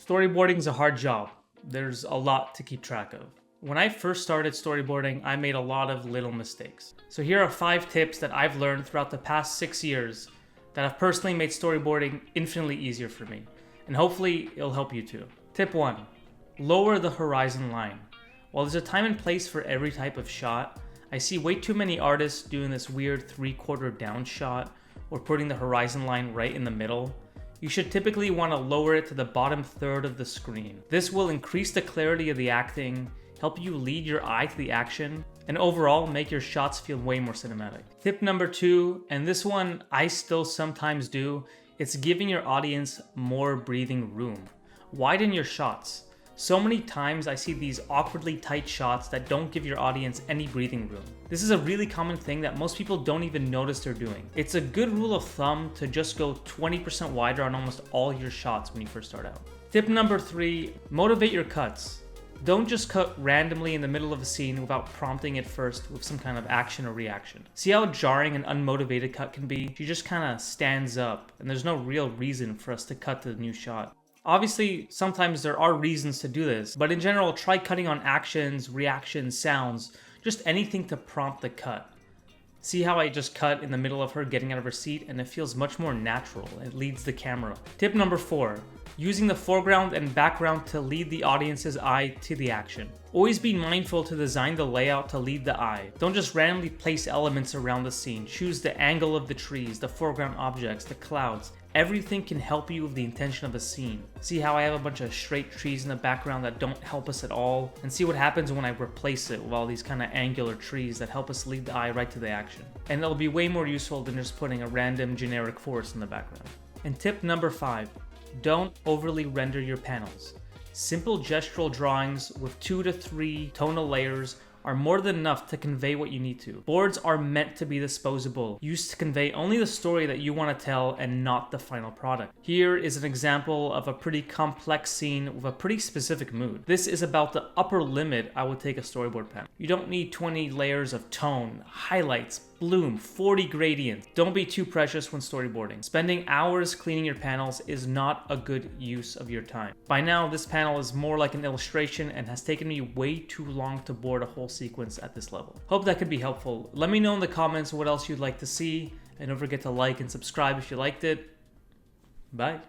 Storyboarding is a hard job. There's a lot to keep track of. When I first started storyboarding, I made a lot of little mistakes. So here are 5 tips that I've learned throughout the past 6 years that have personally made storyboarding infinitely easier for me. And hopefully it'll help you too. Tip 1. Lower the horizon line. While there's a time and place for every type of shot, I see way too many artists doing this weird 3/4 down shot or putting the horizon line right in the middle. You should typically want to lower it to the bottom third of the screen. This will increase the clarity of the acting, help you lead your eye to the action, and overall make your shots feel way more cinematic. Tip number 2, and this one I still sometimes do, it's giving your audience more breathing room. Widen your shots. So many times I see these awkwardly tight shots that don't give your audience any breathing room. This is a really common thing that most people don't even notice they're doing. It's a good rule of thumb to just go 20% wider on almost all your shots when you first start out. Tip number 3, motivate your cuts. Don't just cut randomly in the middle of a scene without prompting it first with some kind of action or reaction. See how jarring an unmotivated cut can be? She just kind of stands up and there's no real reason for us to cut to the new shot. Obviously, sometimes there are reasons to do this, but in general, try cutting on actions, reactions, sounds, just anything to prompt the cut. See how I just cut in the middle of her getting out of her seat and it feels much more natural. It leads the camera. Tip number 4, using the foreground and background to lead the audience's eye to the action. Always be mindful to design the layout to lead the eye. Don't just randomly place elements around the scene. Choose the angle of the trees, the foreground objects, the clouds. Everything can help you with the intention of a scene. See how I have a bunch of straight trees in the background that don't help us at all? And see what happens when I replace it with all these kind of angular trees that help us lead the eye right to the action. And it'll be way more useful than just putting a random generic forest in the background. And tip number 5, don't overly render your panels. Simple gestural drawings with 2 to 3 tonal layers are more than enough to convey what you need to. Boards are meant to be disposable, used to convey only the story that you want to tell and not the final product. Here is an example of a pretty complex scene with a pretty specific mood. This is about the upper limit I would take a storyboard panel. You don't need 20 layers of tone, highlights, bloom, 40 gradients. Don't be too precious when storyboarding. Spending hours cleaning your panels is not a good use of your time. By now, this panel is more like an illustration and has taken me way too long to board a whole sequence at this level. Hope that could be helpful. Let me know in the comments what else you'd like to see, and don't forget to like and subscribe if you liked it. Bye.